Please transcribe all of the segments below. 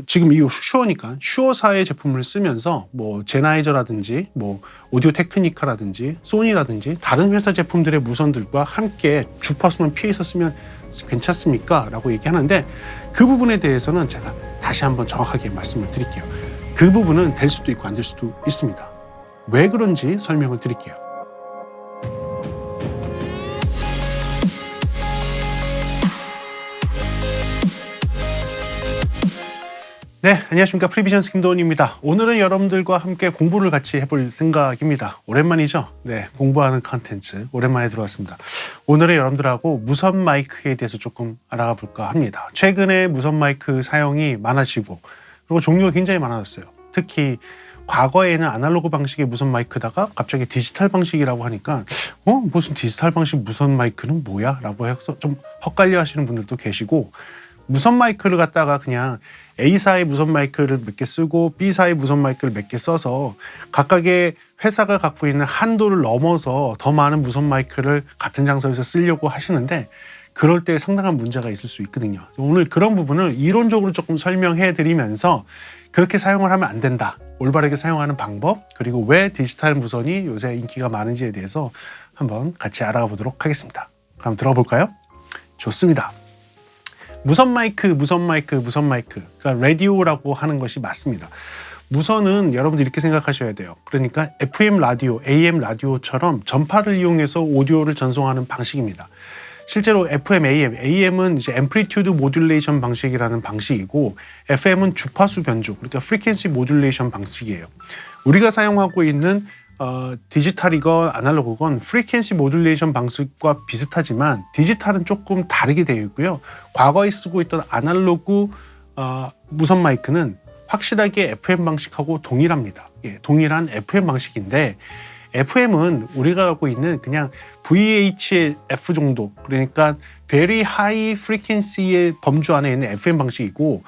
지금 이 슈어니까 슈어사의 제품을 쓰면서 뭐 제나이저라든지 뭐 오디오 테크니카라든지 소니라든지 다른 회사 제품들의 무선들과 함께 주파수만 피해서 쓰면 괜찮습니까? 라고 얘기하는데 그 부분에 대해서는 제가 다시 한번 정확하게 말씀을 드릴게요. 그 부분은 될 수도 있고 안 될 수도 있습니다. 왜 그런지 설명을 드릴게요. 네, 안녕하십니까. 프리비전스 김도훈입니다. 오늘은 여러분들과 함께 공부를 같이 해볼 생각입니다. 오랜만이죠? 네, 공부하는 컨텐츠 오랜만에 들어왔습니다. 오늘은 여러분들하고 무선 마이크에 대해서 조금 알아가 볼까 합니다. 최근에 무선 마이크 사용이 많아지고 그리고 종류가 굉장히 많아졌어요. 특히 과거에는 아날로그 방식의 무선 마이크다가 갑자기 디지털 방식이라고 하니까 무슨 디지털 방식 무선 마이크는 뭐야? 라고 해서 좀 헛갈려 하시는 분들도 계시고 무선 마이크를 갖다가 그냥 A사의 무선 마이크를 몇 개 쓰고 B사의 무선 마이크를 몇 개 써서 각각의 회사가 갖고 있는 한도를 넘어서 더 많은 무선 마이크를 같은 장소에서 쓰려고 하시는데 그럴 때 상당한 문제가 있을 수 있거든요. 오늘 그런 부분을 이론적으로 조금 설명해 드리면서 그렇게 사용을 하면 안 된다. 올바르게 사용하는 방법 그리고 왜 디지털 무선이 요새 인기가 많은지에 대해서 한번 같이 알아가 보도록 하겠습니다. 그럼 들어볼까요? 좋습니다. 무선 마이크. 그러니까 라디오라고 하는 것이 맞습니다. 무선은 여러분들 이렇게 생각하셔야 돼요. 그러니까 FM 라디오, AM 라디오처럼 전파를 이용해서 오디오를 전송하는 방식입니다. 실제로 FM, AM은 이제 앰플리튜드 모듈레이션 방식이라는 방식이고 FM은 주파수 변조, 그러니까 프리퀀시 모듈레이션 방식이에요. 우리가 사용하고 있는 디지털이건 아날로그건 프리퀀시 모듈레이션 방식과 비슷하지만 디지털은 조금 다르게 되어 있고요. 과거에 쓰고 있던 아날로그 무선 마이크는 확실하게 FM 방식하고 동일합니다. 예, 동일한 FM 방식인데 FM은 우리가 갖고 있는 그냥 VHF 정도, 그러니까 Very High Frequency의 범주 안에 있는 FM 방식이고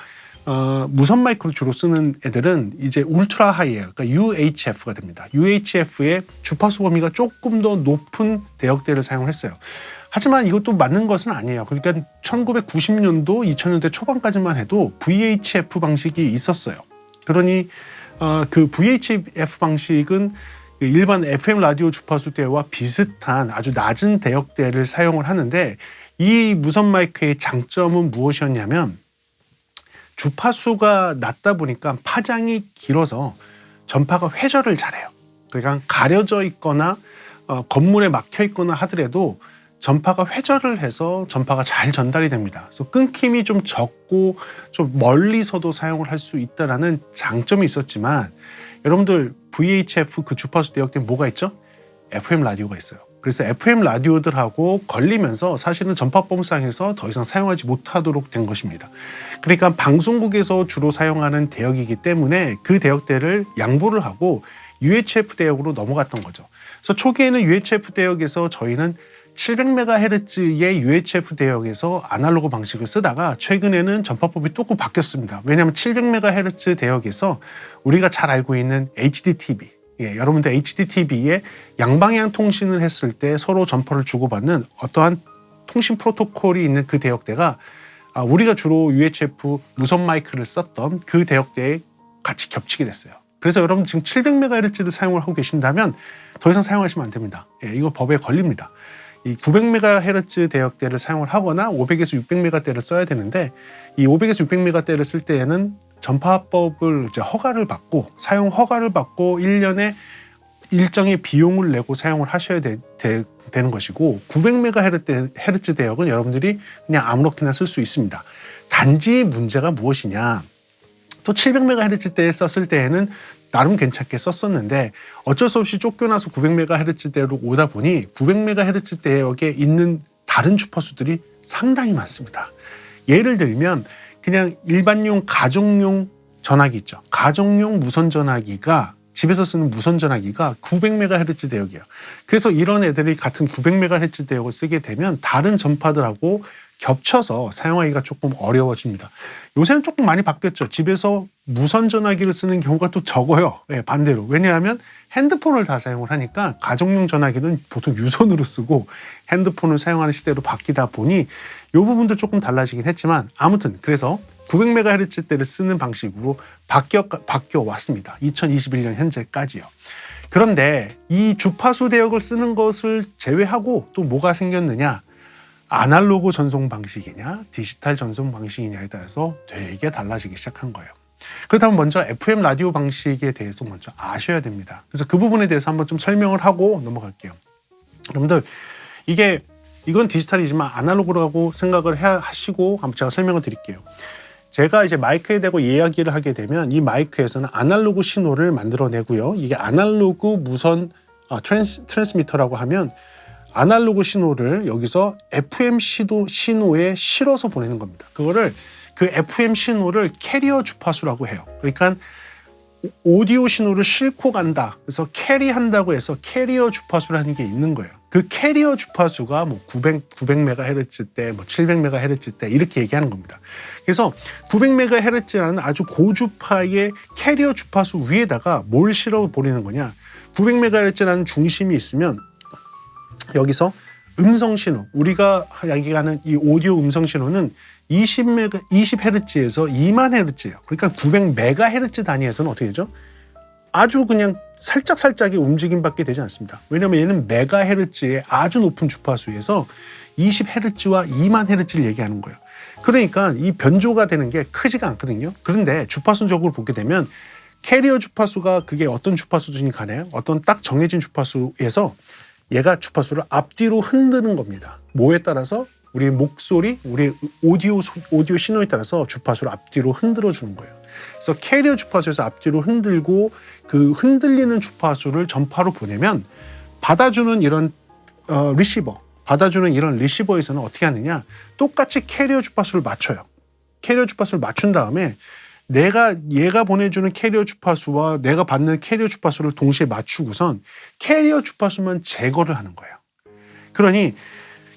무선 마이크로 주로 쓰는 애들은 이제 울트라 하이예요. 그러니까 UHF가 됩니다. UHF의 주파수 범위가 조금 더 높은 대역대를 사용을 했어요. 하지만 이것도 맞는 것은 아니에요. 그러니까 1990년도, 2000년대 초반까지만 해도 VHF 방식이 있었어요. 그러니 그 VHF 방식은 일반 FM 라디오 주파수대와 비슷한 아주 낮은 대역대를 사용을 하는데 이 무선 마이크의 장점은 무엇이었냐면 주파수가 낮다 보니까 파장이 길어서 전파가 회절을 잘해요. 그러니까 가려져 있거나 건물에 막혀 있거나 하더라도 전파가 회절을 해서 전파가 잘 전달이 됩니다. 그래서 끊김이 좀 적고 좀 멀리서도 사용을 할 수 있다는 장점이 있었지만 여러분들 VHF 그 주파수 대역대에 뭐가 있죠? FM 라디오가 있어요. 그래서 FM 라디오들하고 걸리면서 사실은 전파법상에서 더 이상 사용하지 못하도록 된 것입니다. 그러니까 방송국에서 주로 사용하는 대역이기 때문에 그 대역대를 양보를 하고 UHF 대역으로 넘어갔던 거죠. 그래서 초기에는 UHF 대역에서 저희는 700MHz의 UHF 대역에서 아날로그 방식을 쓰다가 최근에는 전파법이 또 바뀌었습니다. 왜냐하면 700MHz 대역에서 우리가 잘 알고 있는 HDTV, 여러분들 HDTV에 양방향 통신을 했을 때 서로 전파를 주고받는 어떠한 통신 프로토콜이 있는 그 대역대가 우리가 주로 UHF 무선 마이크를 썼던 그 대역대에 같이 겹치게 됐어요. 그래서 여러분 지금 700MHz를 사용을 하고 계신다면 더 이상 사용하시면 안 됩니다. 이거 법에 걸립니다. 이 900MHz 대역대를 사용을 하거나 500에서 600MHz대를 써야 되는데 이 500에서 600MHz대를 쓸 때에는 전파법을 이제 허가를 받고 사용 허가를 받고 1년에 일정의 비용을 내고 사용을 하셔야 되는 것이고 900MHz 대역은 여러분들이 그냥 아무렇게나 쓸 수 있습니다. 단지 문제가 무엇이냐? 또 700MHz대에 썼을 때에는 나름 괜찮게 썼었는데 어쩔 수 없이 쫓겨나서 900MHz대로 오다 보니 900MHz 대역에 있는 다른 주파수들이 상당히 많습니다. 예를 들면 그냥 일반용 가정용 전화기 있죠. 가정용 무선 전화기가 집에서 쓰는 무선 전화기가 900MHz 대역이에요. 그래서 이런 애들이 같은 900MHz 대역을 쓰게 되면 다른 전파들하고 겹쳐서 사용하기가 조금 어려워집니다. 요새는 조금 많이 바뀌었죠. 집에서 무선 전화기를 쓰는 경우가 또 적어요. 네, 반대로. 왜냐하면 핸드폰을 다 사용을 하니까 가정용 전화기는 보통 유선으로 쓰고 핸드폰을 사용하는 시대로 바뀌다 보니 이 부분도 조금 달라지긴 했지만 아무튼 그래서 900MHz대를 쓰는 방식으로 바뀌어 왔습니다. 2021년 현재까지요. 그런데 이 주파수 대역을 쓰는 것을 제외하고 또 뭐가 생겼느냐? 아날로그 전송 방식이냐 디지털 전송 방식이냐에 따라서 되게 달라지기 시작한 거예요. 그렇다면 먼저 FM 라디오 방식에 대해서 먼저 아셔야 됩니다. 그래서 그 부분에 대해서 한번 좀 설명을 하고 넘어갈게요. 여러분들 이건 디지털이지만 아날로그라고 생각을 하시고 한번 제가 설명을 드릴게요. 제가 이제 마이크에 대고 이야기를 하게 되면 이 마이크에서는 아날로그 신호를 만들어내고요. 이게 아날로그 무선 트랜스미터라고 하면 아날로그 신호를 여기서 FM 신호에 실어서 보내는 겁니다. 그 FM 신호를 캐리어 주파수라고 해요. 그러니까 오디오 신호를 싣고 간다. 그래서 캐리한다고 해서 캐리어 주파수라는 게 있는 거예요. 그 캐리어 주파수가 뭐 900MHz대, 뭐 700MHz대 이렇게 얘기하는 겁니다. 그래서 900MHz라는 아주 고주파의 캐리어 주파수 위에다가 뭘 실어 보내는 거냐? 900MHz라는 중심이 있으면 여기서 음성 신호, 우리가 얘기하는 이 오디오 음성 신호는 20Hz에서 20000Hz예요. 그러니까 900MHz 단위에서는 어떻게 되죠? 아주 그냥 살짝의 움직임밖에 되지 않습니다. 왜냐하면 얘는 메가헤르츠의 아주 높은 주파수에서 20Hz와 20000Hz를 얘기하는 거예요. 그러니까 이 변조가 되는 게 크지가 않거든요. 그런데 주파수적으로 보게 되면 캐리어 주파수가 그게 어떤 주파수든지 간에 어떤 딱 정해진 주파수에서 얘가 주파수를 앞뒤로 흔드는 겁니다. 뭐에 따라서? 우리 목소리, 우리 오디오 신호에 따라서 주파수를 앞뒤로 흔들어 주는 거예요. 그래서 캐리어 주파수에서 앞뒤로 흔들고 그 흔들리는 주파수를 전파로 보내면 받아주는 이런 받아주는 이런 리시버에서는 어떻게 하느냐? 똑같이 캐리어 주파수를 맞춰요. 캐리어 주파수를 맞춘 다음에 얘가 보내주는 캐리어 주파수와 내가 받는 캐리어 주파수를 동시에 맞추고선 캐리어 주파수만 제거를 하는 거예요. 그러니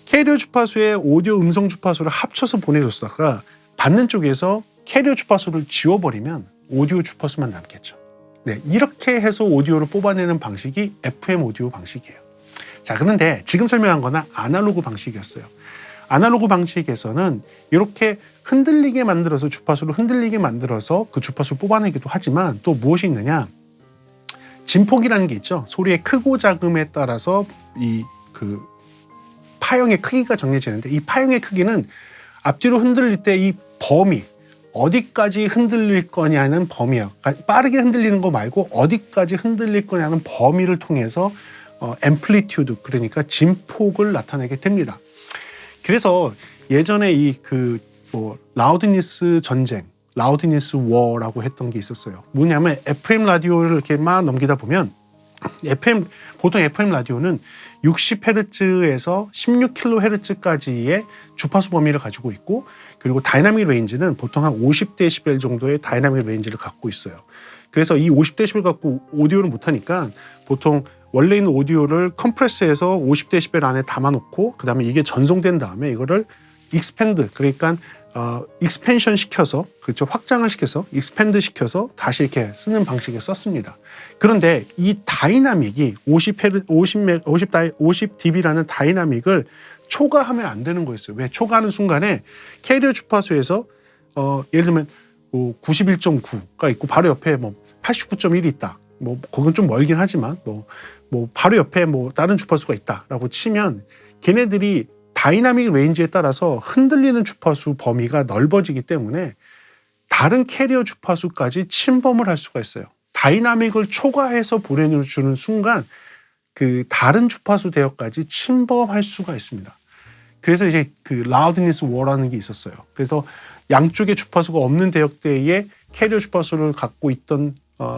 캐리어 주파수에 오디오 음성 주파수를 합쳐서 보내줬다가 받는 쪽에서 캐리어 주파수를 지워버리면 오디오 주파수만 남겠죠. 네, 이렇게 해서 오디오를 뽑아내는 방식이 FM 오디오 방식이에요. 자, 그런데 지금 설명한 거는 아날로그 방식이었어요. 아날로그 방식에서는 이렇게 흔들리게 만들어서 주파수를 흔들리게 만들어서 그 주파수를 뽑아내기도 하지만 또 무엇이 있느냐? 진폭이라는 게 있죠. 소리의 크고 작음에 따라서 그 파형의 크기가 정해지는데 이 파형의 크기는 앞뒤로 흔들릴 때 이 범위 어디까지 흔들릴 거냐는 범위야. 그러니까 빠르게 흔들리는 거 말고 어디까지 흔들릴 거냐는 범위를 통해서 앰플리튜드 그러니까 진폭을 나타내게 됩니다. 그래서 예전에 라우드니스 전쟁, 라우드니스 워라고 했던 게 있었어요. 뭐냐면 FM 라디오를 이렇게 막 넘기다 보면 보통 FM 라디오는 60Hz에서 16kHz까지의 주파수 범위를 가지고 있고 그리고 다이나믹 레인지는 보통 한 50dB 정도의 다이나믹 레인지를 갖고 있어요. 그래서 이 50dB 갖고 오디오를 못하니까 보통 원래 있는 오디오를 컴프레스해서 50dB 안에 담아놓고 그 다음에 이게 전송된 다음에 이거를 익스펜드 그러니까 익스펜션 시켜서 그렇죠 확장을 시켜서 익스펜드 시켜서 다시 이렇게 쓰는 방식을 썼습니다. 그런데 이 다이나믹이 50dB라는 다이나믹을 초과하면 안 되는 거였어요. 왜? 초과하는 순간에 캐리어 주파수에서 예를 들면 91.9가 있고 바로 옆에 89.1이 있다. 거긴 좀 멀긴 하지만 바로 옆에 다른 주파수가 있다라고 치면 걔네들이 다이나믹 레인지에 따라서 흔들리는 주파수 범위가 넓어지기 때문에 다른 캐리어 주파수까지 침범을 할 수가 있어요. 다이나믹을 초과해서 보내주는 순간 그 다른 주파수 대역까지 침범할 수가 있습니다. 그래서 이제 그 라우드니스 워라는 게 있었어요. 그래서 양쪽에 주파수가 없는 대역대에 캐리어 주파수를 갖고 있던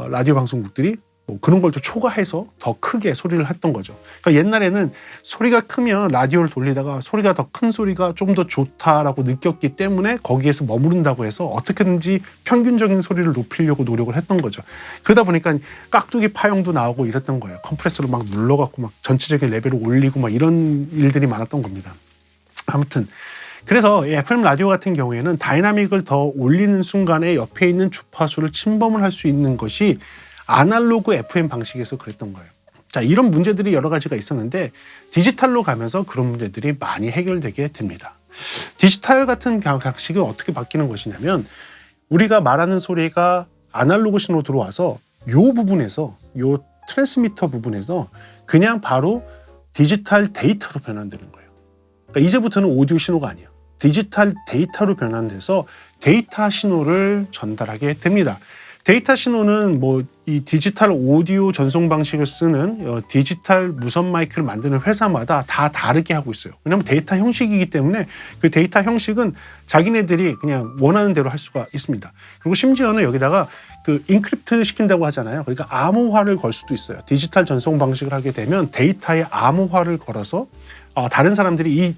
라디오 방송국들이 그런 걸 또 초과해서 더 크게 소리를 했던 거죠. 그러니까 옛날에는 소리가 크면 라디오를 돌리다가 소리가 더 큰 소리가 좀 더 좋다라고 느꼈기 때문에 거기에서 머무른다고 해서 어떻게든지 평균적인 소리를 높이려고 노력을 했던 거죠. 그러다 보니까 깍두기 파형도 나오고 이랬던 거예요. 컴프레서를 막 눌러갖고 막 전체적인 레벨을 올리고 막 이런 일들이 많았던 겁니다. 아무튼 그래서 이 FM 라디오 같은 경우에는 다이나믹을 더 올리는 순간에 옆에 있는 주파수를 침범을 할 수 있는 것이 아날로그 FM 방식에서 그랬던 거예요. 자, 이런 문제들이 여러 가지가 있었는데 디지털로 가면서 그런 문제들이 많이 해결되게 됩니다. 디지털 같은 방식은 어떻게 바뀌는 것이냐면 우리가 말하는 소리가 아날로그 신호로 들어와서 요 부분에서 요 트랜스미터 부분에서 그냥 바로 디지털 데이터로 변환되는 거예요. 그러니까 이제부터는 오디오 신호가 아니에요. 디지털 데이터로 변환돼서 데이터 신호를 전달하게 됩니다. 데이터 신호는 뭐 이 디지털 오디오 전송 방식을 쓰는 디지털 무선 마이크를 만드는 회사마다 다 다르게 하고 있어요. 왜냐하면 데이터 형식이기 때문에 그 데이터 형식은 자기네들이 그냥 원하는 대로 할 수가 있습니다. 그리고 심지어는 여기다가 그 인크립트 시킨다고 하잖아요. 그러니까 암호화를 걸 수도 있어요. 디지털 전송 방식을 하게 되면 데이터에 암호화를 걸어서 다른 사람들이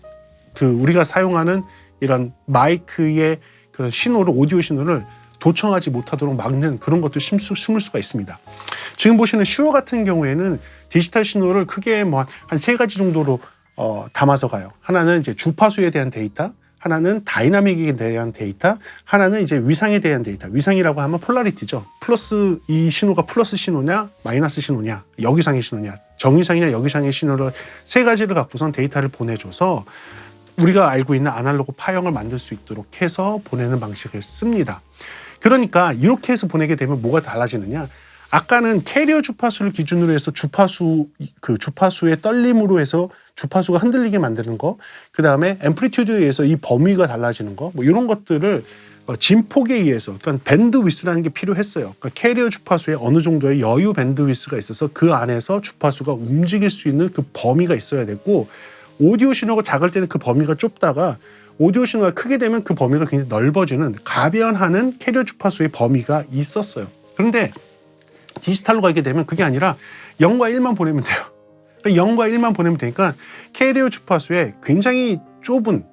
우리가 사용하는 이런 마이크의 그런 신호를 오디오 신호를 도청하지 못하도록 막는 그런 것도 심을 수가 있습니다. 지금 보시는 슈어 같은 경우에는 디지털 신호를 크게 뭐 한 세 가지 정도로 담아서 가요. 하나는 이제 주파수에 대한 데이터, 하나는 다이나믹에 대한 데이터, 하나는 이제 위상에 대한 데이터. 위상이라고 하면 폴라리티죠. 플러스 이 신호가 플러스 신호냐, 마이너스 신호냐, 역위상의 신호냐, 정위상이냐 역위상의 신호를 세 가지를 갖고선 데이터를 보내줘서 우리가 알고 있는 아날로그 파형을 만들 수 있도록 해서 보내는 방식을 씁니다. 그러니까 이렇게 해서 보내게 되면 뭐가 달라지느냐? 아까는 캐리어 주파수를 기준으로 해서 주파수의 떨림으로 해서 주파수가 흔들리게 만드는 거, 그 다음에 앰플리튜드에 의해서 이 범위가 달라지는 거, 뭐 이런 것들을 진폭에 의해서, 그러니까 밴드위스라는 게 필요했어요. 그러니까 캐리어 주파수에 어느 정도의 여유 밴드위스가 있어서 그 안에서 주파수가 움직일 수 있는 그 범위가 있어야 되고, 오디오 신호가 작을 때는 그 범위가 좁다가 오디오 신호가 크게 되면 그 범위가 굉장히 넓어지는 가변하는 캐리어 주파수의 범위가 있었어요. 그런데 디지털로 가게 되면 그게 아니라 0과 1만 보내면 돼요. 0과 1만 보내면 되니까 캐리어 주파수에 굉장히 좁은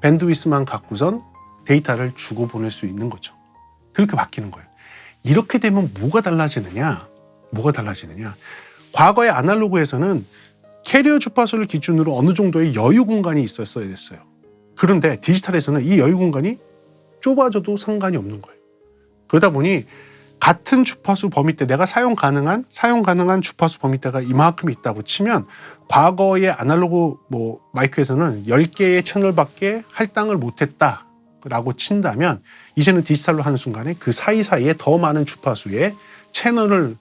밴드위스만 갖고선 데이터를 주고 보낼 수 있는 거죠. 그렇게 바뀌는 거예요. 이렇게 되면 뭐가 달라지느냐? 과거의 아날로그에서는 캐리어 주파수를 기준으로 어느 정도의 여유 공간이 있었어야 됐어요. 그런데 디지털에서는 이 여유 공간이 좁아져도 상관이 없는 거예요. 그러다 보니 같은 주파수 범위대, 내가 사용 가능한 주파수 범위대가 이만큼 있다고 치면 과거의 아날로그 마이크에서는 10개의 채널밖에 할당을 못했다라고 친다면 이제는 디지털로 하는 순간에 그 사이사이에 더 많은 주파수의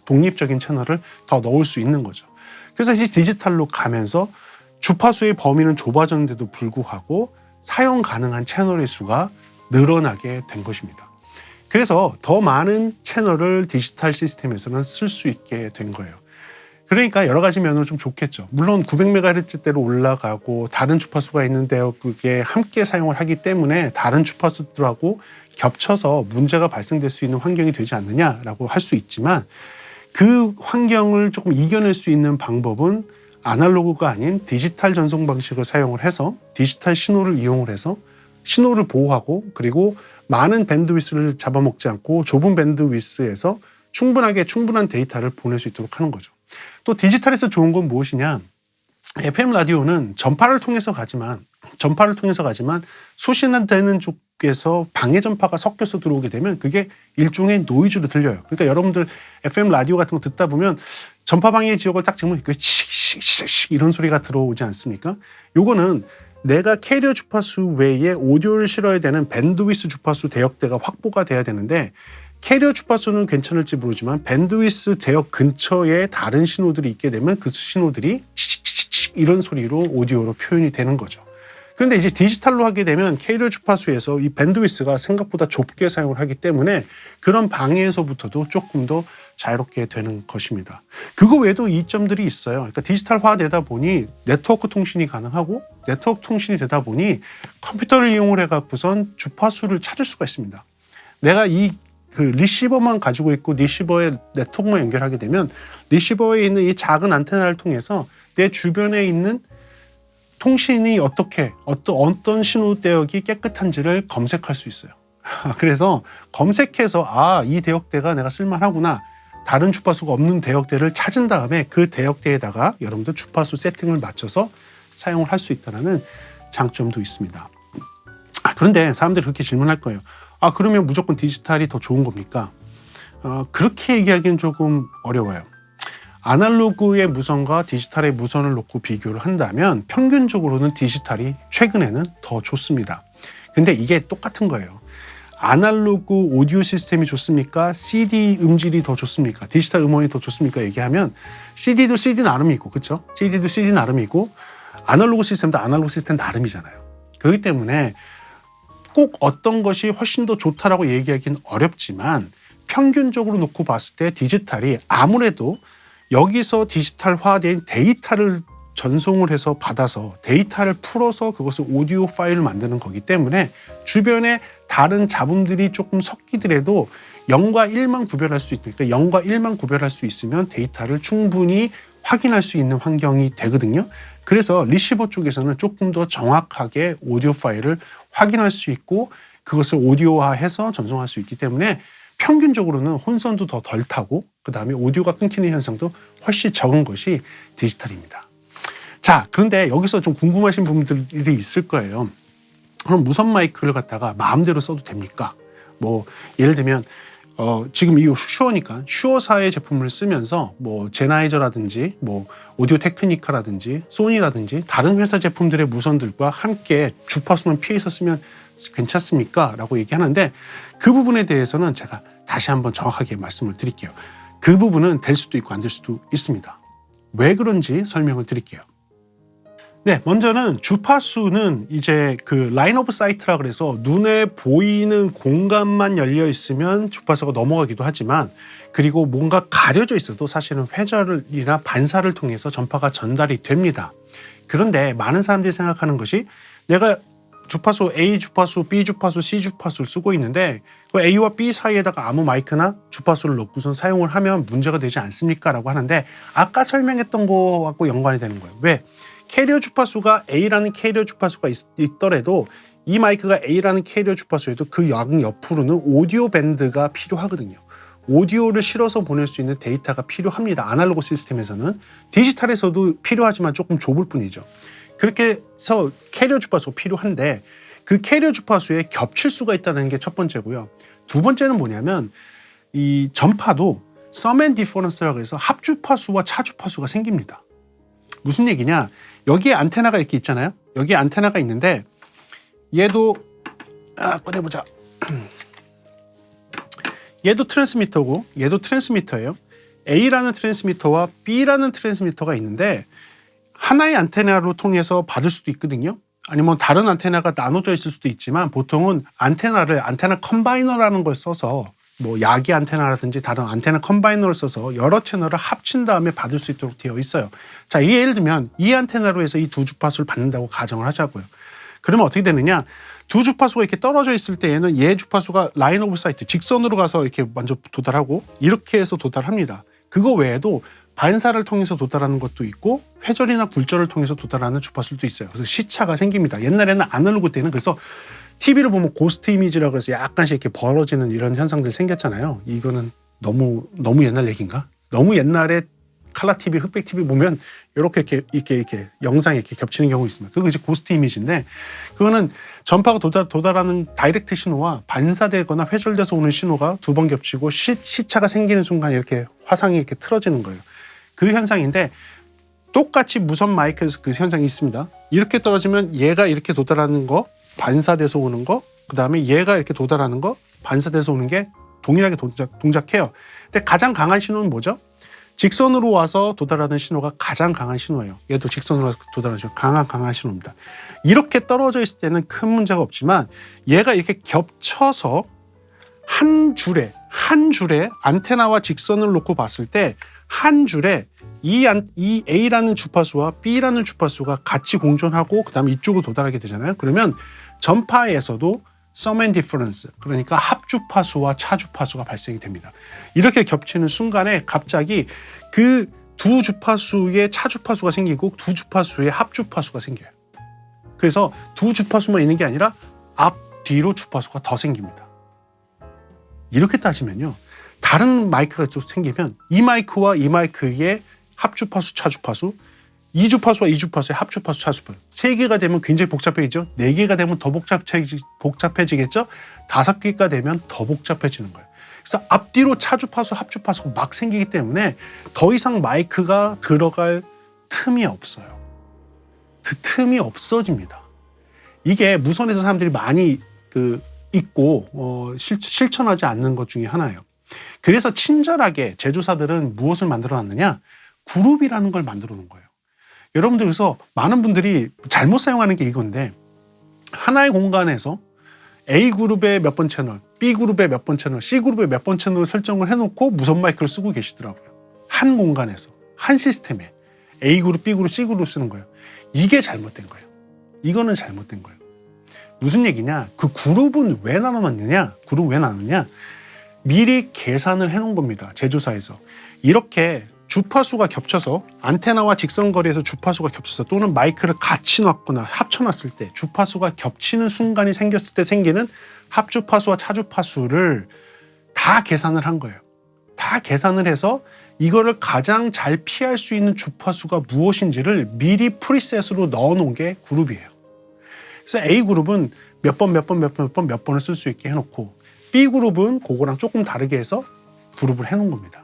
독립적인 채널을 더 넣을 수 있는 거죠. 그래서 이제 디지털로 가면서 주파수의 범위는 좁아졌는데도 불구하고 사용 가능한 채널의 수가 늘어나게 된 것입니다. 그래서 더 많은 채널을 디지털 시스템에서는 쓸 수 있게 된 거예요. 그러니까 여러 가지 면으로 좀 좋겠죠. 물론 900MHz대로 올라가고 다른 주파수가 있는데 그게 함께 사용을 하기 때문에 다른 주파수들하고 겹쳐서 문제가 발생될 수 있는 환경이 되지 않느냐라고 할 수 있지만 그 환경을 조금 이겨낼 수 있는 방법은 아날로그가 아닌 디지털 전송 방식을 사용을 해서 디지털 신호를 이용을 해서 신호를 보호하고 그리고 많은 밴드위스를 잡아먹지 않고 좁은 밴드위스에서 충분한 데이터를 보낼 수 있도록 하는 거죠. 또 디지털에서 좋은 건 무엇이냐? FM 라디오는 전파를 통해서 가지만 수신되는 쪽에서 방해 전파가 섞여서 들어오게 되면 그게 일종의 노이즈로 들려요. 그러니까 여러분들 FM 라디오 같은 거 듣다 보면 전파 방해 지역을 딱 찍으면 칙칙칙 이런 소리가 들어오지 않습니까? 요거는 내가 캐리어 주파수 외에 오디오를 실어야 되는 밴드위스 주파수 대역대가 확보가 돼야 되는데 캐리어 주파수는 괜찮을지 모르지만 밴드위스 대역 근처에 다른 신호들이 있게 되면 그 신호들이 치치치치 이런 소리로 오디오로 표현이 되는 거죠. 그런데 이제 디지털로 하게 되면 캐리어 주파수에서 이 밴드위스가 생각보다 좁게 사용을 하기 때문에 그런 방해에서부터도 조금 더 자유롭게 되는 것입니다. 그거 외에도 이점들이 있어요. 그러니까 디지털화 되다 보니 네트워크 통신이 가능하고 네트워크 통신이 되다 보니 컴퓨터를 이용을 해갖고선 주파수를 찾을 수가 있습니다. 내가 리시버만 가지고 있고 리시버에 네트워크만 연결하게 되면 리시버에 있는 이 작은 안테나를 통해서 내 주변에 있는 통신이 어떤 신호 대역이 깨끗한지를 검색할 수 있어요. 그래서 검색해서 이 대역대가 내가 쓸만하구나. 다른 주파수가 없는 대역대를 찾은 다음에 그 대역대에다가 여러분들 주파수 세팅을 맞춰서 사용을 할 수 있다는 장점도 있습니다. 그런데 사람들이 그렇게 질문할 거예요. 그러면 무조건 디지털이 더 좋은 겁니까? 그렇게 얘기하기는 조금 어려워요. 아날로그의 무선과 디지털의 무선을 놓고 비교를 한다면 평균적으로는 디지털이 최근에는 더 좋습니다. 근데 이게 똑같은 거예요. 아날로그 오디오 시스템이 좋습니까? CD 음질이 더 좋습니까? 디지털 음원이 더 좋습니까? 얘기하면 CD도 CD 나름이고, 그렇죠? CD도 CD 나름이고 아날로그 시스템도 아날로그 시스템 나름이잖아요. 그렇기 때문에 꼭 어떤 것이 훨씬 더 좋다라고 얘기하기는 어렵지만 평균적으로 놓고 봤을 때 디지털이 아무래도 여기서 디지털화된 데이터를 전송을 해서 받아서 데이터를 풀어서 그것을 오디오 파일을 만드는 거기 때문에 주변에 다른 잡음들이 조금 섞이더라도 0과 1만 구별할 수 있으니까 0과 1만 구별할 수 있으면 데이터를 충분히 확인할 수 있는 환경이 되거든요. 그래서 리시버 쪽에서는 조금 더 정확하게 오디오 파일을 확인할 수 있고 그것을 오디오화해서 전송할 수 있기 때문에 평균적으로는 혼선도 더 덜 타고 그 다음에 오디오가 끊기는 현상도 훨씬 적은 것이 디지털입니다. 자, 그런데 여기서 좀 궁금하신 분들이 있을 거예요. 그럼 무선 마이크를 갖다가 마음대로 써도 됩니까? 뭐 예를 들면 지금 이 슈어니까 슈어사의 제품을 쓰면서 뭐 제나이저라든지 뭐 오디오 테크니카라든지 소니라든지 다른 회사 제품들의 무선들과 함께 주파수만 피해서 쓰면 괜찮습니까? 라고 얘기하는데 그 부분에 대해서는 제가 다시 한번 정확하게 말씀을 드릴게요. 그 부분은 될 수도 있고 안 될 수도 있습니다. 왜 그런지 설명을 드릴게요. 네, 먼저는 주파수는 이제 그 라인 오브 사이트라 그래서 눈에 보이는 공간만 열려 있으면 주파수가 넘어가기도 하지만 그리고 뭔가 가려져 있어도 사실은 회절이나 반사를 통해서 전파가 전달이 됩니다. 그런데 많은 사람들이 생각하는 것이 내가 주파수 A 주파수, B 주파수, C 주파수를 쓰고 있는데 그 A와 B 사이에다가 아무 마이크나 주파수를 넣고선 사용을 하면 문제가 되지 않습니까? 라고 하는데 아까 설명했던 거하고 연관이 되는 거예요. 왜? 캐리어 주파수가 A라는 캐리어 주파수가 있더라도 이 마이크가 A라는 캐리어 주파수에도 그 옆으로는 오디오 밴드가 필요하거든요. 오디오를 실어서 보낼 수 있는 데이터가 필요합니다. 아날로그 시스템에서는. 디지털에서도 필요하지만 조금 좁을 뿐이죠. 그렇게 해서 캐리어 주파수가 필요한데 그 캐리어 주파수에 겹칠 수가 있다는 게 첫 번째고요. 두 번째는 뭐냐면 이 전파도 sum and difference라고 해서 합주파수와 차주파수가 생깁니다. 무슨 얘기냐? 여기에 안테나가 이렇게 있잖아요. 여기에 안테나가 있는데 얘도 꺼내보자. 얘도 트랜스미터고 얘도 트랜스미터예요. A라는 트랜스미터와 B라는 트랜스미터가 있는데 하나의 안테나로 통해서 받을 수도 있거든요. 아니면 다른 안테나가 나눠져 있을 수도 있지만 보통은 안테나 컴바이너라는 걸 써서 뭐 야기 안테나라든지 다른 안테나 컴바이너를 써서 여러 채널을 합친 다음에 받을 수 있도록 되어 있어요. 자, 이 예를 들면 이 안테나로 해서 이 두 주파수를 받는다고 가정을 하자고요. 그러면 어떻게 되느냐? 두 주파수가 이렇게 떨어져 있을 때에는 얘 주파수가 라인 오브 사이트 직선으로 가서 이렇게 먼저 도달하고 이렇게 해서 도달합니다. 그거 외에도 반사를 통해서 도달하는 것도 있고 회절이나 굴절을 통해서 도달하는 주파수도 있어요. 그래서 시차가 생깁니다. 옛날에는 아날로그 때는 그래서 TV를 보면 고스트 이미지라고 해서 약간씩 이렇게 벌어지는 이런 현상들이 생겼잖아요. 이거는 너무 옛날 얘기인가? 너무 옛날에 칼라 TV, 흑백 TV 보면 이렇게 영상이 이렇게 겹치는 경우가 있습니다. 그거 이제 고스트 이미지인데 그거는 전파가 도달하는 다이렉트 신호와 반사되거나 회절돼서 오는 신호가 두 번 겹치고 시차가 생기는 순간 이렇게 화상이 이렇게 틀어지는 거예요. 그 현상인데 똑같이 무선 마이크에서 그 현상이 있습니다. 이렇게 떨어지면 얘가 이렇게 도달하는 거, 반사돼서 오는 거, 그 다음에 얘가 이렇게 도달하는 거, 반사돼서 오는 게 동일하게 동작해요. 근데 가장 강한 신호는 뭐죠? 직선으로 와서 도달하는 신호가 가장 강한 신호예요. 얘도 직선으로 와서 도달하는 신호, 강한 신호입니다. 이렇게 떨어져 있을 때는 큰 문제가 없지만 얘가 이렇게 겹쳐서 한 줄에 안테나와 직선을 놓고 봤을 때 한 줄에 이 A라는 주파수와 B라는 주파수가 같이 공존하고 그 다음에 이쪽으로 도달하게 되잖아요. 그러면 전파에서도 sum and difference, 그러니까 합주파수와 차주파수가 발생이 됩니다. 이렇게 겹치는 순간에 갑자기 그 두 주파수의 차주파수가 생기고 두 주파수의 합주파수가 생겨요. 그래서 두 주파수만 있는 게 아니라 앞, 뒤로 주파수가 더 생깁니다. 이렇게 따지면요. 다른 마이크가 좀 생기면 이 마이크와 이 마이크의 합주파수, 차주파수, 이주파수와 이주파수의 합주파수, 차주파수. 3개가 되면 굉장히 복잡해지죠. 4개가 되면 더 복잡해지겠죠. 5개가 되면 더 복잡해지는 거예요. 그래서 앞뒤로 차주파수, 합주파수가 막 생기기 때문에 더 이상 마이크가 들어갈 틈이 없어요. 그 틈이 없어집니다. 이게 무선에서 사람들이 많이 있고 실천하지 않는 것 중에 하나예요. 그래서 친절하게 제조사들은 무엇을 만들어 놨느냐? 그룹이라는 걸 만들어 놓은 거예요. 여러분들 그래서 많은 분들이 잘못 사용하는 게 이건데 하나의 공간에서 A그룹의 몇 번 채널, B그룹의 몇 번 채널, C그룹의 몇 번 채널을 설정을 해놓고 무선 마이크를 쓰고 계시더라고요. 한 공간에서, 한 시스템에 A그룹, B그룹, C그룹 쓰는 거예요. 이게 잘못된 거예요. 이거는 잘못된 거예요. 무슨 얘기냐? 그 그룹은 왜 나눠놨느냐? 그룹 왜 나눴냐? 미리 계산을 해놓은 겁니다. 제조사에서. 이렇게 주파수가 겹쳐서 안테나와 직선거리에서 주파수가 겹쳐서 또는 마이크를 같이 놨거나 합쳐놨을 때 주파수가 겹치는 순간이 생겼을 때 생기는 합주파수와 차주파수를 다 계산을 한 거예요. 다 계산을 해서 이거를 가장 잘 피할 수 있는 주파수가 무엇인지를 미리 프리셋으로 넣어놓은 게 그룹이에요. 그래서 A그룹은 몇 번을 쓸 수 있게 해놓고 B그룹은 그거랑 조금 다르게 해서 그룹을 해놓은 겁니다.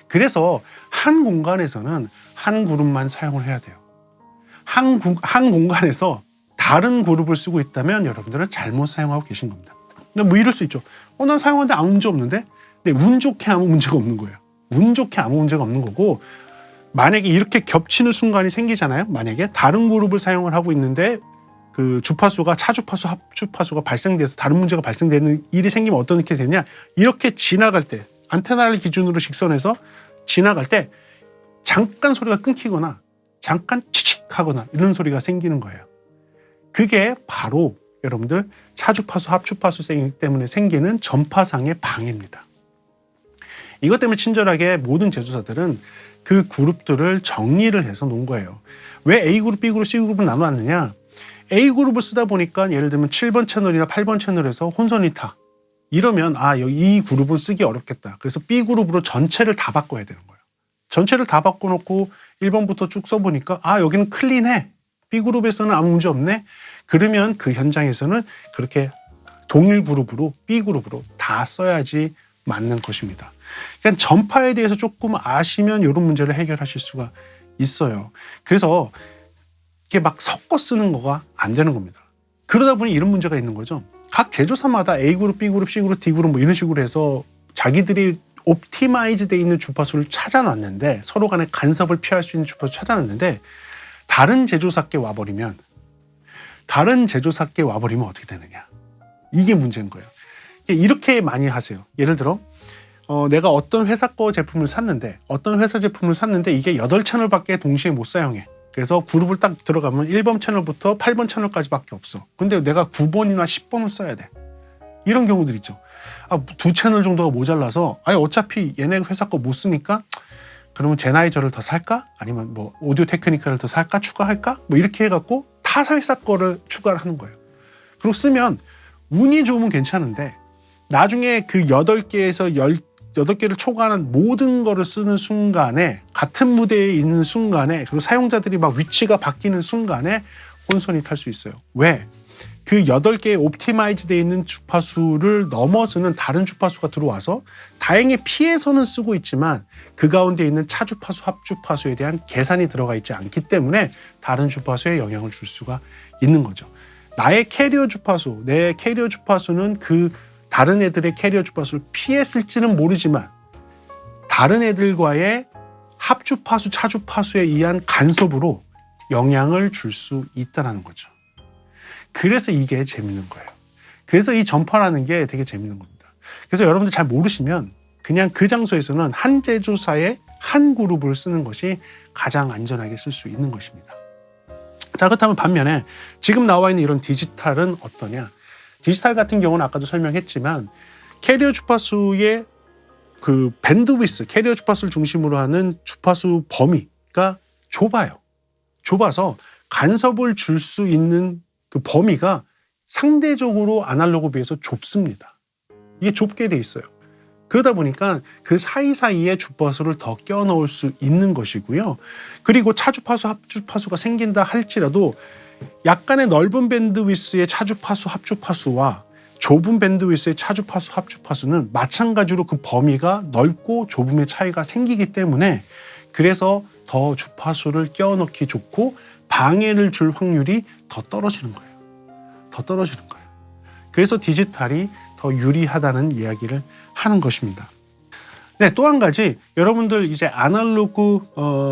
그래서 한 공간에서는 한 그룹만 사용을 해야 돼요. 한 공간에서 다른 그룹을 쓰고 있다면 여러분들은 잘못 사용하고 계신 겁니다. 근데 뭐 이럴 수 있죠. 난 사용하는데 아무 문제 없는데? 근데 운 좋게 아무 문제가 없는 거예요. 운 좋게 아무 문제가 없는 거고 만약에 이렇게 겹치는 순간이 생기잖아요. 만약에 다른 그룹을 사용을 하고 있는데 그 주파수가 차주파수, 합주파수가 발생돼서 다른 문제가 발생되는 일이 생기면 어떻게 되냐? 이렇게 지나갈 때 안테나를 기준으로 직선해서 지나갈 때 잠깐 소리가 끊기거나 잠깐 치칙하거나 이런 소리가 생기는 거예요. 그게 바로 여러분들 차주파수, 합주파수 때문에 생기는 전파상의 방해입니다. 이것 때문에 친절하게 모든 제조사들은 그 그룹들을 정리를 해서 놓은 거예요. 왜 A그룹, B그룹, C그룹을 나눠놨느냐? A그룹을 쓰다 보니까 예를 들면 7번 채널이나 8번 채널에서 혼선이 타. 이러면 이 그룹은 쓰기 어렵겠다. 그래서 B그룹으로 전체를 다 바꿔야 되는 거예요. 전체를 다 바꿔놓고 1번부터 쭉 써보니까 여기는 클린해. B그룹에서는 아무 문제 없네. 그러면 그 현장에서는 그렇게 동일 그룹으로 B그룹으로 다 써야지 맞는 것입니다. 그러니까 전파에 대해서 조금 아시면 이런 문제를 해결하실 수가 있어요. 그래서 이게 막 섞어 쓰는 거가 안 되는 겁니다. 그러다 보니 이런 문제가 있는 거죠. 각 제조사마다 A그룹, B그룹, C그룹, D그룹 뭐 이런 식으로 해서 자기들이 옵티마이즈 돼 있는 주파수를 찾아놨는데 서로 간에 간섭을 피할 수 있는 주파수 찾아놨는데 다른 제조사께 와버리면 어떻게 되느냐. 이게 문제인 거예요. 이렇게 많이 하세요. 예를 들어 내가 어떤 회사 거 제품을 샀는데 어떤 회사 제품을 샀는데 이게 8채널밖에 동시에 못 사용해. 그래서 그룹을 딱 들어가면 1번 채널부터 8번 채널까지밖에 없어. 근데 내가 9번이나 10번을 써야 돼. 이런 경우들 있죠. 2채널 정도가 모자라서 어차피 얘네 회사 거 못 쓰니까 그러면 제나이저를 더 살까? 아니면 뭐 오디오 테크니컬을 더 살까? 추가할까? 뭐 이렇게 해갖고 타사 회사 거를 추가를 하는 거예요. 그리고 쓰면 운이 좋으면 괜찮은데 나중에 그 8개에서 8개를 초과하는 모든 거를 쓰는 순간에 같은 무대에 있는 순간에 그리고 사용자들이 막 위치가 바뀌는 순간에 혼선이 탈 수 있어요. 왜? 그 8개의 옵티마이즈 되어 있는 주파수를 넘어서는 다른 주파수가 들어와서 다행히 피해서는 쓰고 있지만 그 가운데 있는 차주파수, 합주파수에 대한 계산이 들어가 있지 않기 때문에 다른 주파수에 영향을 줄 수가 있는 거죠. 나의 캐리어 주파수, 내 캐리어 주파수는 그 다른 애들의 캐리어 주파수를 피했을지는 모르지만 다른 애들과의 합주파수, 차주파수에 의한 간섭으로 영향을 줄 수 있다는 거죠. 그래서 이게 재밌는 거예요. 그래서 이 전파라는 게 되게 재밌는 겁니다. 그래서 여러분들 잘 모르시면 그냥 그 장소에서는 한 제조사의 한 그룹을 쓰는 것이 가장 안전하게 쓸 수 있는 것입니다. 자, 그렇다면 반면에 지금 나와 있는 이런 디지털은 어떠냐? 디지털 같은 경우는 아까도 설명했지만 캐리어 주파수의 그 밴드위스, 캐리어 주파수를 중심으로 하는 주파수 범위가 좁아요. 좁아서 간섭을 줄 수 있는 그 범위가 상대적으로 아날로그에 비해서 좁습니다. 이게 좁게 돼 있어요. 그러다 보니까 그 사이사이에 주파수를 더 끼워 넣을 수 있는 것이고요. 그리고 차주파수, 합주파수가 생긴다 할지라도 약간의 넓은 밴드위스의 차주파수, 합주파수와 좁은 밴드위스의 차주파수, 합주파수는 마찬가지로 그 범위가 넓고 좁음의 차이가 생기기 때문에 그래서 더 주파수를 끼워 넣기 좋고 방해를 줄 확률이 더 떨어지는 거예요. 더 떨어지는 거예요. 그래서 디지털이 더 유리하다는 이야기를 하는 것입니다. 네, 또 한 가지 여러분들 이제 아날로그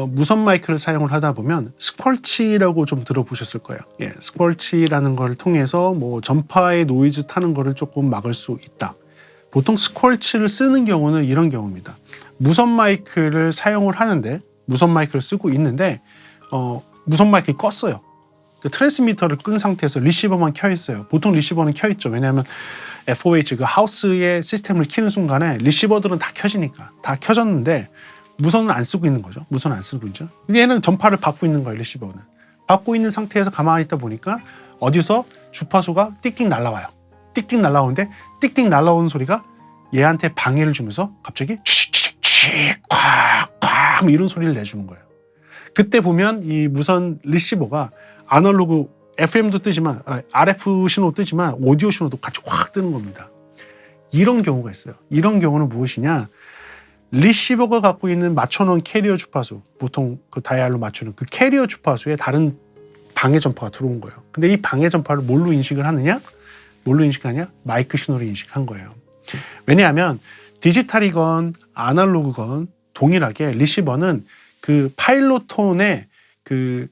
무선 마이크를 사용을 하다 보면 스퀄치라고 좀 들어보셨을 거예요. 예, 스퀄치라는 걸 통해서 뭐 전파의 노이즈 타는 거를 조금 막을 수 있다. 보통 스퀄치를 쓰는 경우는 이런 경우입니다. 무선 마이크를 사용을 하는데 무선 마이크를 쓰고 있는데 무선 마이크를 껐어요. 그 트랜스미터를 끈 상태에서 리시버만 켜 있어요. 보통 리시버는 켜 있죠. 왜냐하면 FOH 그 하우스의 시스템을 키는 순간에 리시버들은 다 켜지니까 다 켜졌는데 무선은 안 쓰고 있는 거죠. 무선 안 쓰고 있죠. 근데 얘는 전파를 받고 있는 거예요. 리시버는 받고 있는 상태에서 가만히 있다 보니까 어디서 주파수가 띡띡 날라와요. 띡띡 날라오는데 띡띡 날라오는 소리가 얘한테 방해를 주면서 갑자기 칙칙칙 콱콱 이런 소리를 내주는 거예요. 그때 보면 이 무선 리시버가 아날로그 FM도 뜨지만 RF 신호 뜨지만 오디오 신호도 같이 확 뜨는 겁니다. 이런 경우가 있어요. 이런 경우는 무엇이냐? 리시버가 갖고 있는 맞춰놓은 캐리어 주파수, 보통 그 다이얼로 맞추는 그 캐리어 주파수에 다른 방해 전파가 들어온 거예요. 근데 이 방해 전파를 뭘로 인식을 하느냐? 뭘로 인식하냐? 마이크 신호로 인식한 거예요. 왜냐하면 디지털이건 아날로그건 동일하게 리시버는 그 파일럿 톤의 그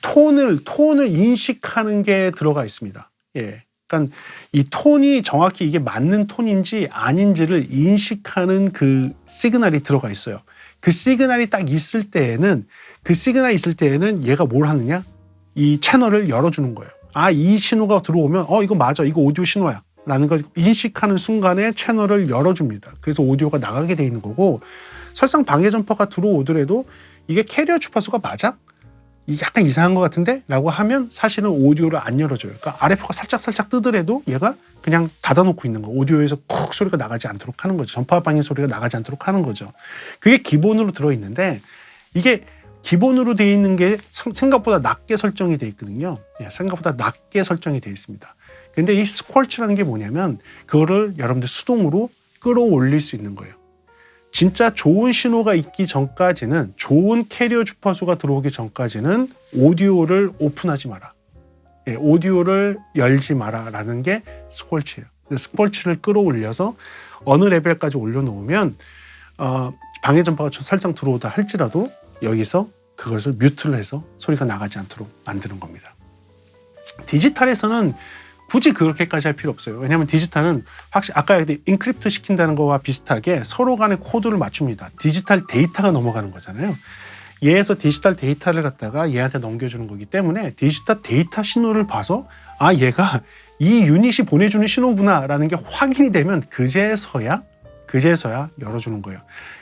톤을 인식하는 게 들어가 있습니다. 예. 그러니까 이 톤이 정확히 이게 맞는 톤인지 아닌지를 인식하는 그 시그널이 들어가 있어요. 그 시그널이 딱 있을 때에는 얘가 뭘 하느냐? 이 채널을 열어주는 거예요. 아, 이 신호가 들어오면 이거 맞아. 이거 오디오 신호야. 라는 걸 인식하는 순간에 채널을 열어줍니다. 그래서 오디오가 나가게 돼 있는 거고 설상 방해 전파가 들어오더라도 이게 캐리어 주파수가 맞아? 이게 약간 이상한 것 같은데? 라고 하면 사실은 오디오를 안 열어줘요. 그러니까 RF가 살짝 뜨더라도 얘가 그냥 닫아놓고 있는 거. 오디오에서 쿡 소리가 나가지 않도록 하는 거죠. 전파 방해 소리가 나가지 않도록 하는 거죠. 그게 기본으로 들어있는데 이게 기본으로 되어 있는 게 생각보다 낮게 설정이 되어 있거든요. 예, 생각보다 낮게 설정이 되어 있습니다. 근데 이 스퀄치라는 게 뭐냐면 그거를 여러분들 수동으로 끌어올릴 수 있는 거예요. 진짜 좋은 신호가 있기 전까지는 좋은 캐리어 주파수가 들어오기 전까지는 오디오를 오픈하지 마라. 예, 오디오를 열지 마라 라는 게 스퀄치예요. 스퀄치를 끌어올려서 어느 레벨까지 올려놓으면 방해 전파가 살짝 들어오다 할지라도 여기서 그것을 뮤트를 해서 소리가 나가지 않도록 만드는 겁니다. 디지털에서는 굳이 그렇게까지 할 필요 없어요. 왜냐하면 디지털은 확실히 아까 인크립트 시킨다는 거와 비슷하게 서로 간의 코드를 맞춥니다. 디지털 데이터가 넘어가는 거잖아요. 얘에서 디지털 데이터를 갖다가 얘한테 넘겨주는 거기 때문에 디지털 데이터 신호를 봐서 아, 얘가 이 유닛이 보내주는 신호구나 라는 게 확인이 되면 그제서야 열어주는 거예요.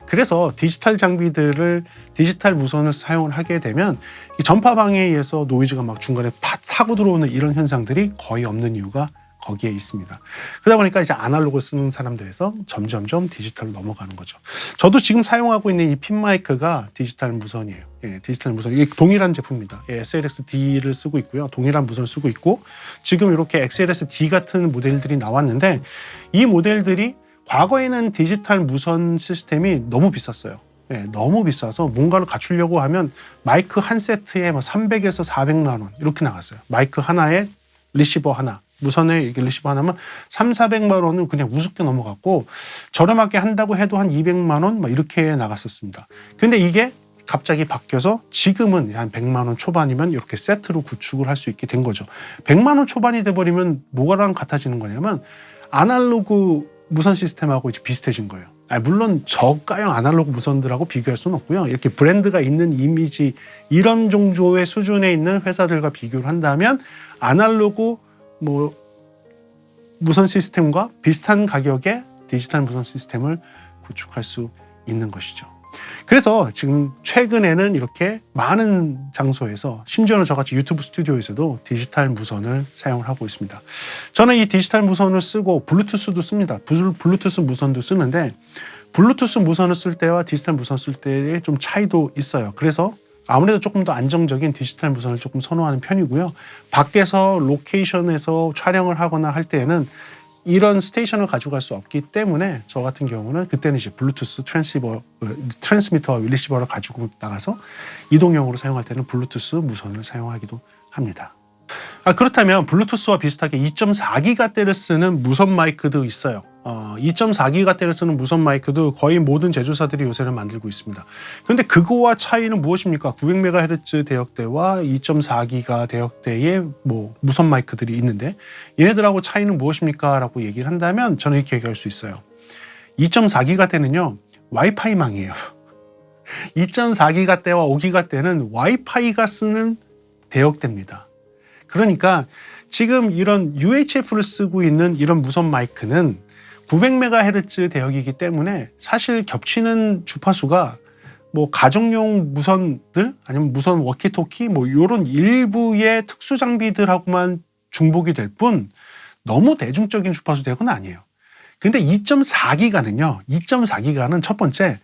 그래서 디지털 장비들을 디지털 무선을 사용을 하게 되면 이 전파 방해에 의해서 노이즈가 막 중간에 팍 타고 들어오는 이런 현상들이 거의 없는 이유가 거기에 있습니다. 그러다 보니까 이제 아날로그 쓰는 사람들에서 점점점 디지털로 넘어가는 거죠. 저도 지금 사용하고 있는 이 핀 마이크가 디지털 무선이에요. 예, 디지털 무선. 이게 동일한 제품입니다. 예, XLS-D를 쓰고 있고요. 동일한 무선을 쓰고 있고 지금 이렇게 XLS-D 같은 모델들이 나왔는데 이 모델들이 과거에는 디지털 무선 시스템이 너무 비쌌어요. 예, 너무 비싸서 뭔가를 갖추려고 하면 마이크 한 세트에 300에서 400만 원 이렇게 나갔어요. 마이크 하나에 리시버 하나, 무선에 리시버 하나면 300~400만 원을 그냥 우습게 넘어갔고 저렴하게 한다고 해도 한 200만 원 이렇게 나갔었습니다. 근데 이게 갑자기 바뀌어서 지금은 한 100만 원 초반이면 이렇게 세트로 구축을 할 수 있게 된 거죠. 100만 원 초반이 돼버리면 뭐가랑 같아지는 거냐면 아날로그 무선 시스템하고 이제 비슷해진 거예요. 물론 저가형 아날로그 무선들하고 비교할 수는 없고요. 이렇게 브랜드가 있는 이미지 이런 정도의 수준에 있는 회사들과 비교를 한다면 아날로그 무선 시스템과 비슷한 가격의 디지털 무선 시스템을 구축할 수 있는 것이죠. 그래서 지금 최근에는 이렇게 많은 장소에서, 심지어는 저같이 유튜브 스튜디오에서도 디지털 무선을 사용을 하고 있습니다. 저는 이 디지털 무선을 쓰고 블루투스도 씁니다. 블루투스 무선도 쓰는데 블루투스 무선을 쓸 때와 디지털 무선 쓸 때의 좀 차이도 있어요. 그래서 아무래도 조금 더 안정적인 디지털 무선을 조금 선호하는 편이고요. 밖에서 로케이션에서 촬영을 하거나 할 때에는 이런 스테이션을 가져갈 수 없기 때문에 저 같은 경우는 그때는 이제 블루투스 트랜스미터와 리시버를 가지고 나가서 이동용으로 사용할 때는 블루투스 무선을 사용하기도 합니다. 그렇다면 블루투스와 비슷하게 2.4기가대를 쓰는 무선 마이크도 있어요. 2.4기가대를 쓰는 무선 마이크도 거의 모든 제조사들이 요새는 만들고 있습니다. 그런데 그거와 차이는 무엇입니까? 900MHz 대역대와 2.4기가 대역대의 무선 마이크들이 있는데 얘네들하고 차이는 무엇입니까? 라고 얘기를 한다면 저는 이렇게 얘기할 수 있어요. 2.4기가대는요 와이파이망이에요. 2.4기가대와 5기가대는 와이파이가 쓰는 대역대입니다. 그러니까 지금 이런 UHF를 쓰고 있는 이런 무선 마이크는 900MHz 대역이기 때문에 사실 겹치는 주파수가 가정용 무선들 아니면 무선 워키토키 이런 일부의 특수 장비들하고만 중복이 될 뿐 너무 대중적인 주파수 대역은 아니에요. 근데 2.4기가는 첫 번째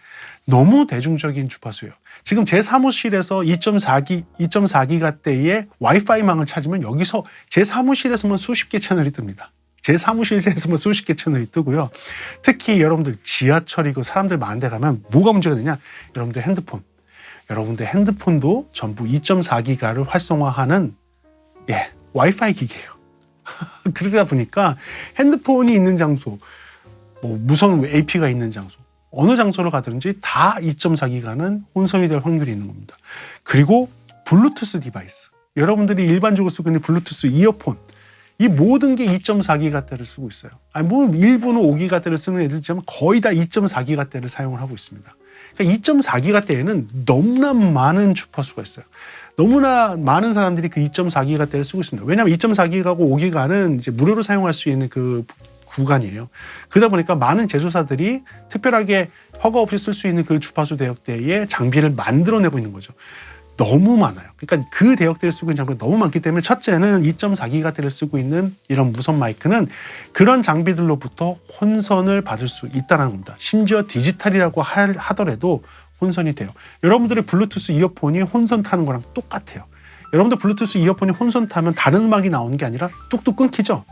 너무 대중적인 주파수예요. 지금 제 사무실에서 2.4기가대의 와이파이망을 찾으면 여기서 제 사무실에서만 수십 개 채널이 뜹니다. 제 사무실에서만 수십 개 채널이 뜨고요. 특히 여러분들 지하철이고 사람들 많은 데 가면 뭐가 문제가 되냐? 여러분들 핸드폰도 전부 2.4기가를 활성화하는 와이파이 기계예요. 그러다 보니까 핸드폰이 있는 장소, 무선 AP가 있는 장소, 어느 장소를 가든지 다 2.4기가는 혼선이 될 확률이 있는 겁니다. 그리고 블루투스 디바이스, 여러분들이 일반적으로 쓰고 있는 블루투스 이어폰, 이 모든 게 2.4기가대를 쓰고 있어요. 일부는 5기가대를 쓰는 애들 있지만 거의 다 2.4기가대를 사용을 하고 있습니다. 그러니까 2.4기가대에는 너무나 많은 주파수가 있어요. 너무나 많은 사람들이 그 2.4기가대를 쓰고 있습니다. 왜냐하면 2.4기가고 5기가는 이제 무료로 사용할 수 있는 그 구간이에요. 그러다 보니까 많은 제조사들이 특별하게 허가 없이 쓸 수 있는 그 주파수 대역대의 장비를 만들어내고 있는 거죠. 너무 많아요. 그러니까 그 대역대를 쓰고 있는 장비가 너무 많기 때문에 첫째는 2.4기가대를 쓰고 있는 이런 무선 마이크는 그런 장비들로부터 혼선을 받을 수 있다는 겁니다. 심지어 디지털이라고 하더라도 혼선이 돼요. 여러분들의 블루투스 이어폰이 혼선 타는 거랑 똑같아요. 여러분들 블루투스 이어폰이 혼선 타면 다른 음악이 나오는 게 아니라 뚝뚝 끊기죠?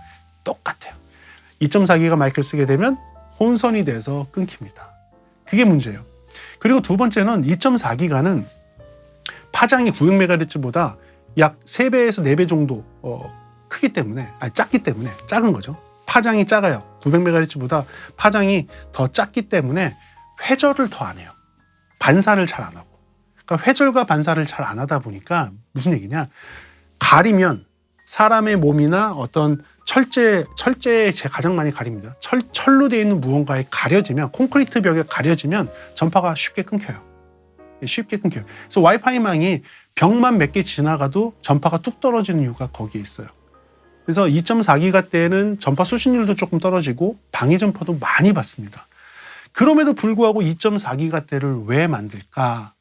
똑같아요. 2.4기가 마이크를 쓰게 되면 혼선이 돼서 끊깁니다. 그게 문제예요. 그리고 두 번째는 2.4기가는 파장이 900MHz보다 약 3배에서 4배 정도 크기 때문에, 작기 때문에, 작은 거죠. 파장이 작아요. 900MHz보다 파장이 더 작기 때문에 회절을 더 안 해요. 반사를 잘 안 하고. 그러니까 회절과 반사를 잘 안 하다 보니까 무슨 얘기냐? 가리면 사람의 몸이나 어떤 철제에 가장 많이 가립니다. 철로 되어 있는 무언가에 가려지면, 콘크리트 벽에 가려지면 전파가 쉽게 끊겨요. 그래서 와이파이망이 벽만 몇 개 지나가도 전파가 뚝 떨어지는 이유가 거기에 있어요. 그래서 2.4기가대는 전파 수신율도 조금 떨어지고 방해 전파도 많이 받습니다. 그럼에도 불구하고 2.4기가대를 왜 만들까?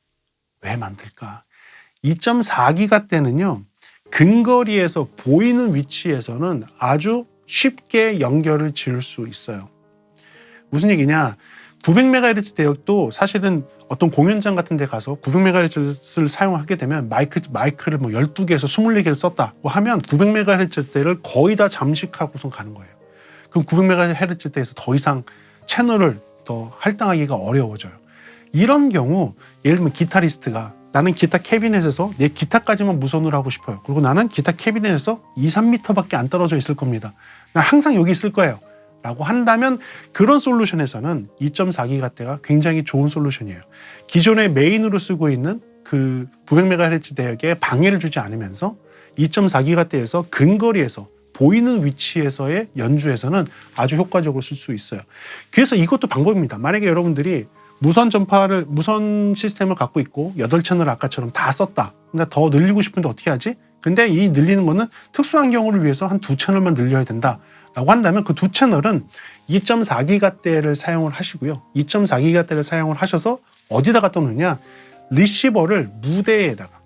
2.4기가대는요. 근거리에서 보이는 위치에서는 아주 쉽게 연결을 지을 수 있어요. 무슨 얘기냐? 900MHz 대역도 사실은 어떤 공연장 같은 데 가서 900MHz를 사용하게 되면 마이크를 12개에서 24개를 썼다고 하면 900MHz대를 거의 다 잠식하고선 가는 거예요. 그럼 900MHz대에서 더 이상 채널을 더 할당하기가 어려워져요. 이런 경우 예를 들면 기타리스트가 나는 기타 캐비넷에서 내 기타까지만 무선으로 하고 싶어요. 그리고 나는 기타 캐비넷에서 2-3m밖에 안 떨어져 있을 겁니다. 난 항상 여기 있을 거예요. 라고 한다면 그런 솔루션에서는 2.4기가대가 굉장히 좋은 솔루션이에요. 기존에 메인으로 쓰고 있는 그 900MHz 대역에 방해를 주지 않으면서 2.4기가대에서 근거리에서 보이는 위치에서의 연주에서는 아주 효과적으로 쓸 수 있어요. 그래서 이것도 방법입니다. 만약에 여러분들이 무선 시스템을 갖고 있고 8채널 아까처럼 다 썼다. 근데 더 늘리고 싶은데 어떻게 하지? 근데 이 늘리는 거는 특수한 경우를 위해서 한 2채널만 늘려야 된다. 라고 한다면 그 2채널은 2.4기가대를 사용을 하시고요. 2.4기가대를 사용을 하셔서 어디다 갖다 놓느냐? 리시버를 무대에다가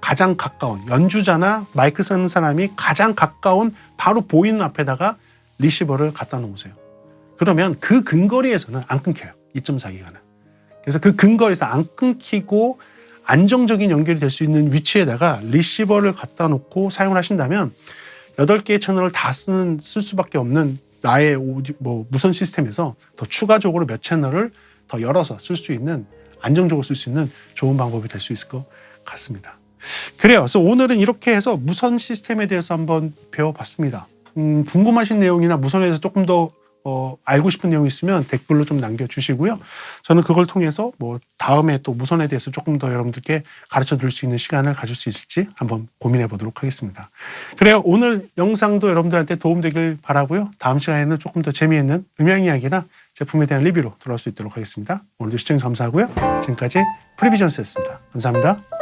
가장 가까운 연주자나 마이크 쓰는 사람이 가장 가까운 바로 보이는 앞에다가 리시버를 갖다 놓으세요. 그러면 그 근거리에서는 안 끊겨요. 2.4기가는. 그래서 그 근거리에서 안 끊기고 안정적인 연결이 될 수 있는 위치에다가 리시버를 갖다 놓고 사용을 하신다면 8개의 채널을 다 쓸 수밖에 없는 나의 무선 시스템에서 더 추가적으로 몇 채널을 더 열어서 쓸 수 있는, 안정적으로 쓸 수 있는 좋은 방법이 될 수 있을 것 같습니다. 그래요. 그래서 오늘은 이렇게 해서 무선 시스템에 대해서 한번 배워봤습니다. 궁금하신 내용이나 무선에 대해서 조금 더 알고 싶은 내용이 있으면 댓글로 좀 남겨주시고요. 저는 그걸 통해서 다음에 또 무선에 대해서 조금 더 여러분들께 가르쳐 드릴 수 있는 시간을 가질 수 있을지 한번 고민해 보도록 하겠습니다. 그래요. 오늘 영상도 여러분들한테 도움되길 바라고요. 다음 시간에는 조금 더 재미있는 음향 이야기나 제품에 대한 리뷰로 돌아올 수 있도록 하겠습니다. 오늘도 시청해 주셔서 감사하고요. 지금까지 프리비전스였습니다. 감사합니다.